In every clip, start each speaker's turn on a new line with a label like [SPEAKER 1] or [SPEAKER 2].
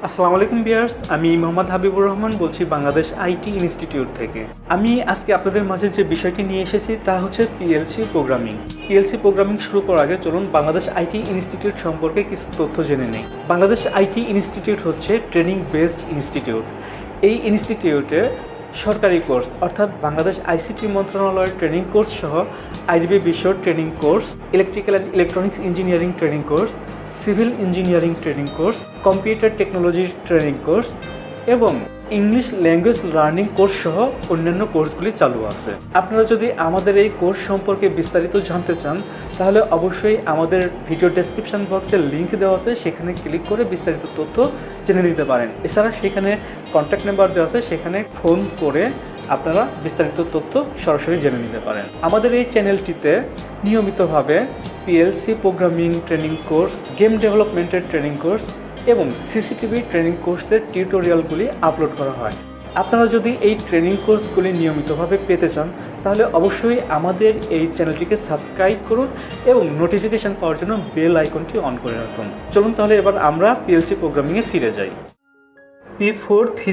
[SPEAKER 1] আসসালামু আলাইকুম ভিউয়ার্স, আমি মোহাম্মদ হাবিবুর রহমান বলছি বাংলাদেশ আইটি ইনস্টিটিউট থেকে। আমি আজকে আপনাদের মাঝে যে বিষয়টি নিয়ে এসেছি তা হচ্ছে পিএলসি প্রোগ্রামিং। পিএলসি প্রোগ্রামিং শুরু করার আগে চলুন বাংলাদেশ আইটি ইনস্টিটিউট সম্পর্কে কিছু তথ্য জেনে নেই। বাংলাদেশ আইটি ইনস্টিটিউট হচ্ছে ট্রেনিং বেসড ইনস্টিটিউট। এই ইনস্টিটিউটে সরকারি কোর্স অর্থাৎ বাংলাদেশ আইসিটি মন্ত্রণালয়ের ট্রেনিং কোর্স সহ আইডিবি বিশ্ব training course, electrical and electronics engineering training course, civil engineering training course, computer টেকনোলজির ট্রেনিং কোর্স এবং ইংলিশ ল্যাঙ্গুয়েজ লার্নিং কোর্স সহ অন্যান্য কোর্সগুলি চালু আছে। আপনারা যদি আমাদের এই কোর্স সম্পর্কে বিস্তারিত জানতে চান তাহলে অবশ্যই আমাদের ভিডিও ডেসক্রিপশন বক্সে লিঙ্ক দেওয়া আছে, সেখানে ক্লিক করে বিস্তারিত তথ্য জেনে নিতে পারেন। এছাড়া সেখানে কন্ট্যাক্ট নাম্বার দেওয়া আছে, সেখানে ফোন করে আপনারা বিস্তারিত তথ্য সরাসরি জেনে নিতে পারেন। আমাদের এই চ্যানেলটিতে নিয়মিতভাবে PLC programming training course, game ডেভেলপমেন্টের ট্রেনিং কোর্স এবং সিসিটিভি ট্রেনিং কোর্সের টিউটোরিয়ালগুলি আপলোড করা হয়। আপনারা যদি এই ট্রেনিং কোর্সগুলি নিয়মিতভাবে পেতে চান তাহলে অবশ্যই আমাদের এই চ্যানেলটিকে সাবস্ক্রাইব করুন এবং নোটিফিকেশান পাওয়ার জন্য বেল আইকনটি অন করে রাখুন। চলুন তাহলে এবার আমরা পিএলসি প্রোগ্রামিংয়ে ফিরে যাই। P43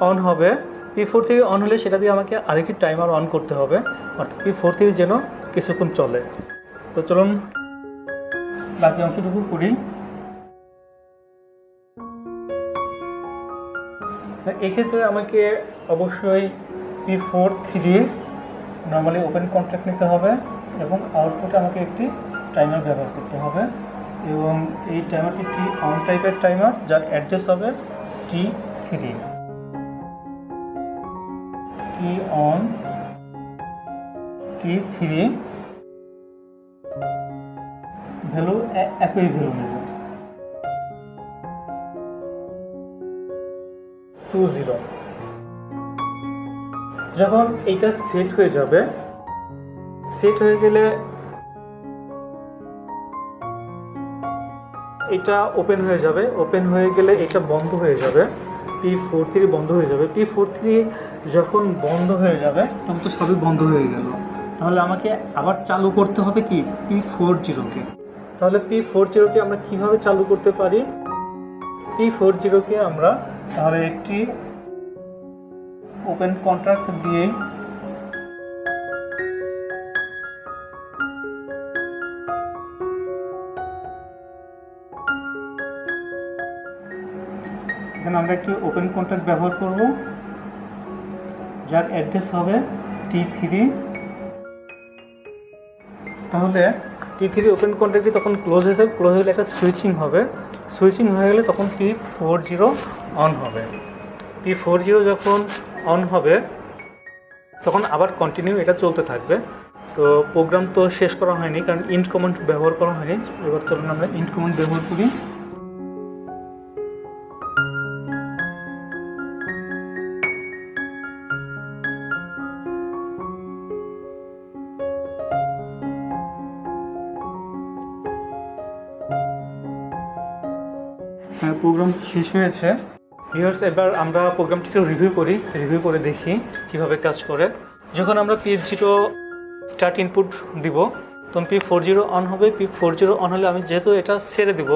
[SPEAKER 1] অন হবে। P43 অন হলে সেটা দিয়ে আমাকে আরেকটি টাইমার অন করতে হবে, অর্থাৎ P43 যেন কিছুক্ষণ চলে। তো চলুন বাকি অংশটুকু করি। এক্ষেত্রে আমাকে অবশ্যই P43 নর্মালি ওপেন কন্ট্রাক্ট নিতে হবে এবং আউটপুটে আমাকে একটি টাইমার ব্যবহার করতে হবে এবং এই টাইমারটি টি অন টাইপের টাইমার, যার অ্যাড্রেস হবে T3 T on T3 value একই ভ্যালু নেব 20। যখন এইটা সেট হয়ে যাবে, সেট হয়ে গেলে এটা ওপেন হয়ে যাবে। ওপেন হয়ে গেলে এটা বন্ধ হয়ে যাবে, P43 বন্ধ হয়ে যাবে। P43 যখন বন্ধ হয়ে যাবে তখন তো সবই বন্ধ হয়ে গেল, তাহলে আমাকে আবার চালু করতে হবে কি P40-কে। তাহলে P40-কে আমরা কিভাবে চালু করতে পারি? P40-কে আমরা তাহলে একটি ওপেন কন্ট্রাক্ট দিয়ে এখানে আমরা একটি ওপেন কন্ট্রাক্ট ব্যবহার করব, যার অ্যাড্রেস হবে T3। তাহলে T3 ওপেন কন্ট্রাক্টটি তখন ক্লোজ হয়ে যাবে। ক্লোজ হলে একটা সুইচিং হবে, সুইচিং হয়ে গেলে তখন P40 অন হবে। P40 যখন অন হবে তখন আবার কন্টিনিউ এটা চলতে থাকবে। তো প্রোগ্রাম তো শেষ করা হয়নি, কারণ ইন্ট কমান্ড ব্যবহার করা হয়নি। এবার চলুন আমরা ইন্ট কমান্ড ব্যবহার করি। প্রোগ্রাম শেষ হয়েছে। ভিউয়ার্স, এবার আমরা প্রোগ্রামটিকে রিভিউ করে দেখি কিভাবে কাজ করে। যখন আমরা P0 স্টার্ট ইনপুট দিব তখন P40 অন হবে। P40 অন হলে আমি যেহেতু এটা ছেড়ে দিব,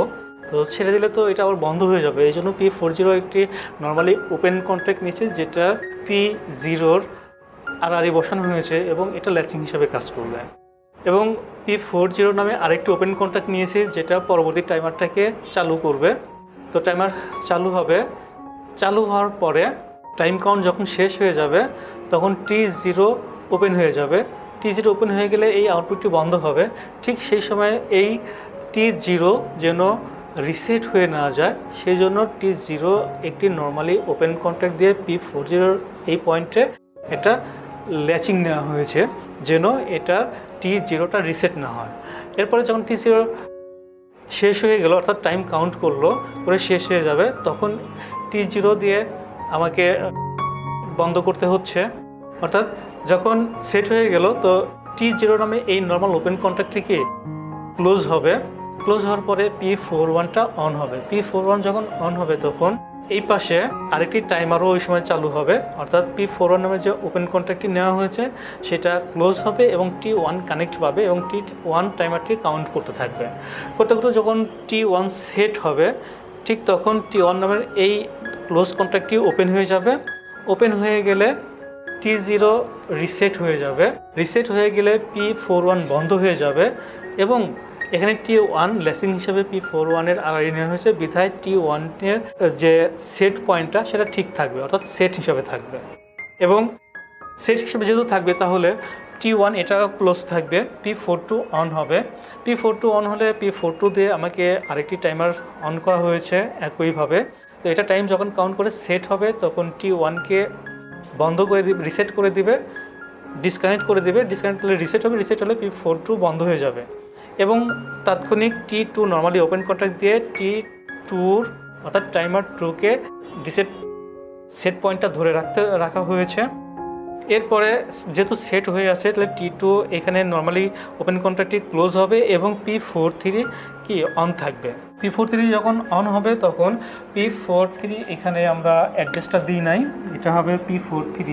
[SPEAKER 1] তো ছেড়ে দিলে তো এটা আবার বন্ধ হয়ে যাবে। এই জন্য P40 একটি নর্মালি ওপেন কন্ট্রাক্ট নিয়েছে, যেটা P0 আড়াআড়ি বসানো হয়েছে এবং এটা ল্যাচিং হিসাবে কাজ করবে। এবং P40 নামে আরেকটি ওপেন কন্ট্রাক্ট নিয়েছে, যেটা পরবর্তী টাইমারটাকে চালু করবে। তো টাইমার চালু হবে, চালু হওয়ার পরে টাইম কাউন্ট যখন শেষ হয়ে যাবে তখন T0 ওপেন হয়ে যাবে। T0 ওপেন হয়ে গেলে এই আউটপুটটি বন্ধ হবে। ঠিক সেই সময় এই T0 যেন রিসেট হয়ে না যায়, সেই জন্য T0 একটি নর্মালি ওপেন কন্ট্রাক্ট দিয়ে P40 এই পয়েন্টে একটা ল্যাচিং নেওয়া হয়েছে, যেন এটা T0টা রিসেট না হয়। এরপরে যখন T0 শেষ হয়ে গেল, অর্থাৎ টাইম কাউন্ট করলো করে শেষ হয়ে যাবে, তখন T0 দিয়ে আমাকে বন্ধ করতে হচ্ছে। অর্থাৎ যখন সেট হয়ে গেল তো T0 নামে এই নর্মাল ওপেন কন্ট্রাক্টটিকে ক্লোজ হবে। ক্লোজ হওয়ার পরে P41টা অন হবে। P41 যখন অন হবে তখন এই পাশে আরেকটি টাইমারও ওই সময় চালু হবে, অর্থাৎ P41 নামে যে ওপেন কন্ট্যাক্টটি নেওয়া হয়েছে সেটা ক্লোজ হবে এবং T1 কানেক্ট পাবে এবং T1 টাইমারটি কাউন্ট করতে থাকবে। করতে করতে যখন T1 সেট হবে ঠিক তখন T1 নামের এই ক্লোজ কন্ট্যাক্টটি ওপেন হয়ে যাবে। ওপেন হয়ে গেলে T0 রিসেট হয়ে যাবে। রিসেট হয়ে গেলে P41 বন্ধ হয়ে যাবে এবং এখানে T1 লেসিং হিসেবে P41 এর আড়াই নেওয়া হয়েছে, বিধায় T1 এর যে সেট পয়েন্টটা সেটা ঠিক থাকবে, অর্থাৎ সেট হিসাবে থাকবে। এবং সেট হিসেবে যেহেতু থাকবে তাহলে T1 এটা ক্লোজ থাকবে, P42 অন হবে। P42 অন হলে P42 দিয়ে আমাকে আরেকটি টাইমার অন করা হয়েছে একইভাবে। তো এটা টাইম যখন কাউন্ট করে সেট হবে তখন T1কে বন্ধ করে দিবে, রিসেট করে দিবে, ডিসকানেক্ট করে দিবে। ডিসকানেক্ট হলে রিসেট হবে, রিসেট হলে P42 বন্ধ হয়ে যাবে এবং তাৎক্ষণিক T2 নর্মালি ওপেন কন্ট্যাক্ট দিয়ে T2 অর্থাৎ টাইমার 2কে রিসেট সেট পয়েন্টটা ধরে রাখা হয়েছে। এরপরে যেহেতু সেট হয়ে আছে তাহলে T2 এখানে নর্মালি ওপেন কন্ট্যাক্টটি ক্লোজ হবে এবং P43 কি অন থাকবে। P43 যখন অন হবে তখন P43 এখানে আমরা অ্যাড্রেসটা দিই নাই, এটা হবে P43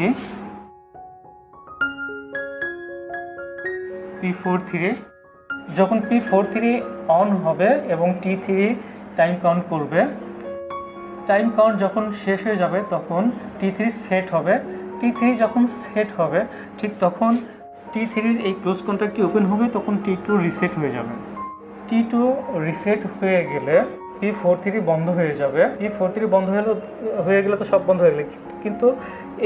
[SPEAKER 1] যখন P43 অন হবে এবং T3 টাইম কাউন্ট করবে। টাইম কাউন্ট যখন শেষ হয়ে যাবে তখন T3 সেট হবে। T3 যখন সেট হবে ঠিক তখন T3-র এই ক্লোজ কন্ট্যাক্টটি ওপেন হবে, তখন T2 রিসেট হয়ে যাবে। T2 রিসেট হয়ে গেলে P43 বন্ধ হয়ে যাবে। P43 বন্ধ হয়ে গেলে তো সব বন্ধ হয়ে গেলে, কিন্তু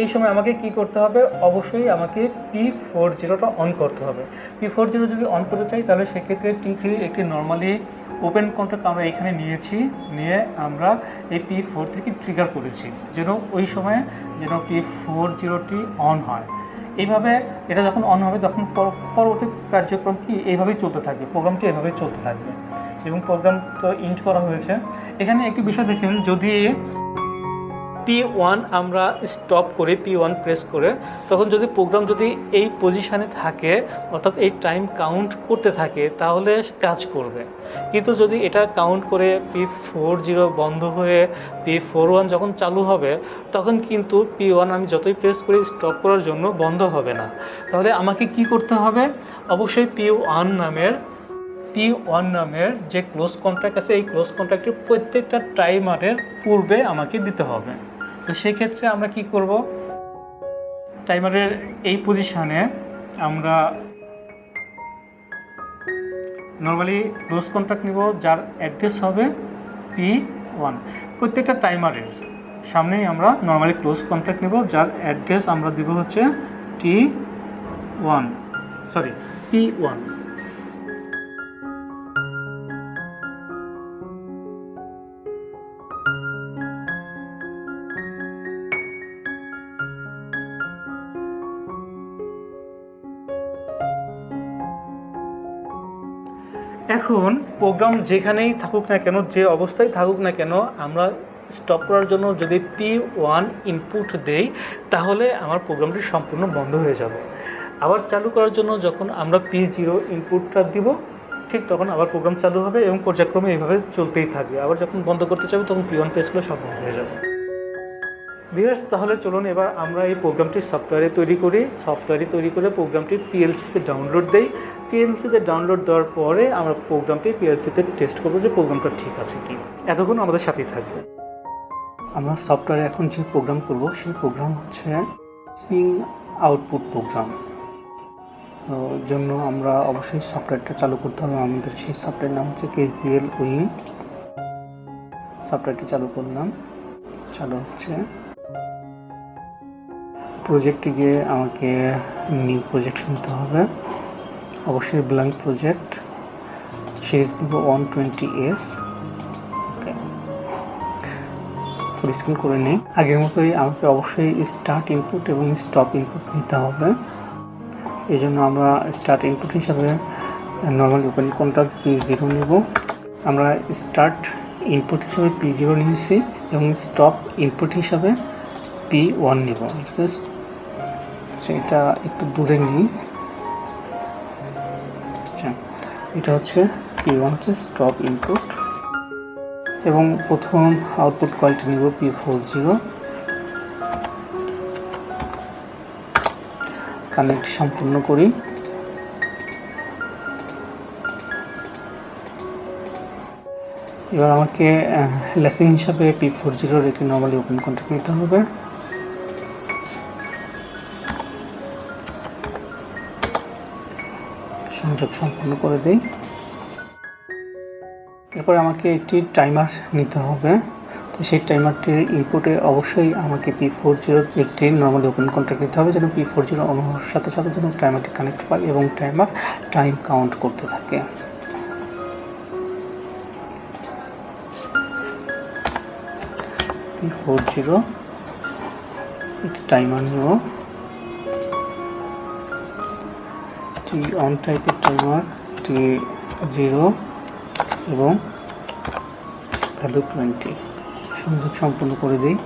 [SPEAKER 1] এই সময় আমাকে কি করতে হবে, অবশ্যই আমাকে P40টা অন করতে হবে। P40 যদি অন করতে চাই তাহলে সেক্ষেত্রে T3 একটি নর্মালি ওপেন কন্ট্যাক্ট আমরা এখানে নিয়ে আমরা এই P43কে ট্রিগার করেছি যেন ওই সময়ে যেন P40টি অন হয়। এইভাবে এটা যখন অন হবে তখন পরবর্তী কার্যক্রম কি এইভাবেই চলতে থাকবে, প্রোগ্রামটি এভাবেই চলতে থাকবে এবং প্রোগ্রাম তো ইন্ট করা হয়েছে। এখানে একটি বিষয় দেখেন, যদি P1 আমরা স্টপ করি, P1 প্রেস করে, তখন যদি প্রোগ্রাম যদি এই পজিশানে থাকে অর্থাৎ এই টাইম কাউন্ট করতে থাকে তাহলে কাজ করবে। কিন্তু যদি এটা কাউন্ট করে P40 বন্ধ হয়ে P41 যখন চালু হবে তখন কিন্তু P1 আমি যতই প্রেস করি স্টপ করার জন্য বন্ধ হবে না। তাহলে আমাকে কি করতে হবে, অবশ্যই P1 নামের যে ক্লোজ কন্ট্যাক্ট আছে এই ক্লোজ কন্ট্যাক্টের প্রত্যেকটা টাইমারের পূর্বে আমাকে দিতে হবে। তো সেক্ষেত্রে আমরা কি করব, টাইমারের এই পজিশানে আমরা নর্মালি ক্লোজ কন্ট্যাক্ট নিব যার অ্যাড্রেস হবে P1। প্রত্যেকটা টাইমারের সামনেই আমরা নর্মালি ক্লোজ কন্ট্যাক্ট নিব যার অ্যাড্রেস আমরা দিব হচ্ছে P1। এখন প্রোগ্রাম যেখানেই থাকুক না কেন, যে অবস্থায় থাকুক না কেন, আমরা স্টপ করার জন্য যদি P1 ইনপুট দেই তাহলে আমার প্রোগ্রামটি সম্পূর্ণ বন্ধ হয়ে যাবে। আবার চালু করার জন্য যখন আমরা P0 ইনপুটটা দিব ঠিক তখন আবার প্রোগ্রাম চালু হবে এবং পর্যায়ক্রমে এইভাবে চলতেই থাকবে। আবার যখন বন্ধ করতে চাইবে তখন P1 প্রেস করলে সব বন্ধ হয়ে যাবে। ভিউয়ার্স, তাহলে চলুন এবার আমরা এই প্রোগ্রামটি সফটওয়্যারে তৈরি করে প্রোগ্রামটি PLC-তে ডাউনলোড দেই। PLC-তে ডাউনলোড দেওয়ার পরে আমরা প্রোগ্রামটি PLC-তে টেস্ট করবো যে প্রোগ্রামটা ঠিক আছে কি। এতক্ষণ আমাদের সাথেই থাকবে। আমরা সফটওয়্যারে এখন যে প্রোগ্রাম করব সেই প্রোগ্রাম হচ্ছে ইন আউটপুট প্রোগ্রাম। জন্য আমরা অবশ্যই সফটওয়্যারটা চালু করতে হবে। আমাদের সেই সফটওয়্যার নাম হচ্ছে KCL উইং। সফটওয়্যারটি চালু করলাম, চালু হচ্ছে। প্রজেক্টে গিয়ে আমাকে নিউ প্রজেক্ট নিতে হবে, অবশ্যই ব্ল্যাঙ্ক প্রজেক্ট। সিরিজ নিব 120S। ওকে, ফুল স্ক্রিন করে নিই। আগের মতোই আমাকে অবশ্যই স্টার্ট ইনপুট এবং স্টপ ইনপুট নিতে হবে। এই জন্য আমরা স্টার্ট ইনপুট হিসাবে নর্মাল ওপেন কন্ট্যাক্ট P0 নেব। আমরা স্টার্ট ইনপুট হিসাবে P0 নিয়েছি এবং স্টপ ইনপুট হিসাবে P1 নেব। এটা একটু দূরে নিই। আচ্ছা, এটা হচ্ছে P1 হচ্ছে স্টপ ইনপুট। এবং প্রথম আউটপুট কয়েলটি নিব P40, কানেক্ট সম্পূর্ণ করি। এবার আমাকে লেসিং হিসাবে P40 একটি নর্মালি ওপেন কন্ট্যাক্ট নিতে হবে। সংযোগ সম্পূর্ণ করে দিই। এরপর আমাকে একটি টাইমার নিতে হবে। তো সেই টাইমারটির ইনপুটে অবশ্যই আমাকে P40 একটি নর্মালি ওপেন কন্ট্যাক্ট নিতে হবে, যেন P40 অন হওয়ার সাথে সাথে যেন টাইমারটি কানেক্ট পায় এবং টাইমার টাইম কাউন্ট করতে থাকে। P40 একটি টাইমার নিব, টি অন টাইপের টাইমার, T0 এবং ভ্যালু 20। সংযোগ সম্পূর্ণ করে দিই।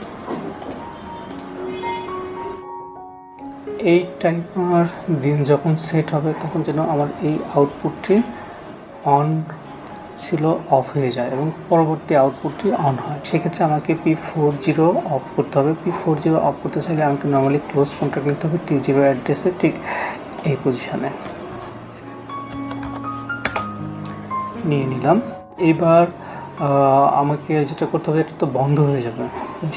[SPEAKER 1] এই টাইমার দিন যখন সেট হবে তখন যেন আমার এই আউটপুটটি অন ছিল অফ হয়ে যায় এবং পরবর্তী আউটপুটটি অন হয়। সেক্ষেত্রে আমাকে P40 অফ করতে হবে। P40 অফ করতে চাইলে আমাকে নর্মালি ক্লোজ কন্ট্যাক্ট নিতে হবে T0 অ্যাড্রেসে, ঠিক এই পজিশানে নিয়ে নিলাম। এবার আমাকে যেটা করতে হবে, এটা তো বন্ধ হয়ে যাবে,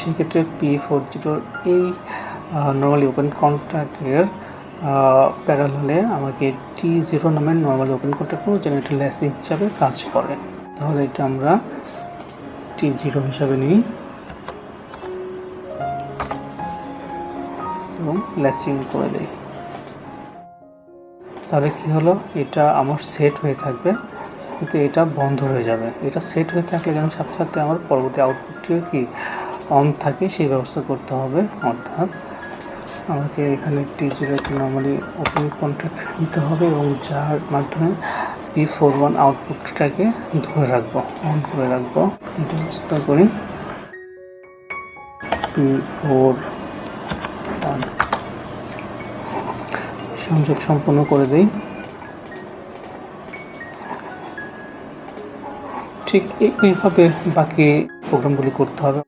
[SPEAKER 1] সেক্ষেত্রে P40 এই নর্মালি ওপেন কন্ট্যাক্টের প্যারালালে আমাকে T0 নামের নর্মালি ওপেন কন্ট্যাক্ট করবো, যেন এটা লেসিং হিসাবে কাজ করে। তাহলে এটা আমরা T0 হিসাবে নিই এবং লেসিং করে দিই। তাহলে কি হলো, এটা আমার সেট হয়ে থাকবে কিন্তু এটা বন্ধ হয়ে যাবে। এটা সেট হয়ে থাকলে যেন সাথে সাথে আমার পরবর্তী আউটপুটটিও কি অন থাকে সেই ব্যবস্থা করতে হবে। অর্থাৎ আমাকে এখানে T0 নর্মালি ওপেন কন্ট্যাক্ট নিতে হবে এবং যার মাধ্যমে P41 আউটপুটটাকে ধরে রাখবো, অন করে রাখবো। এটা চেষ্টা করি P41 সংযোগ সম্পূর্ণ করে দিই। ঠিক এইভাবে বাকি প্রোগ্রামগুলি করতে হবে।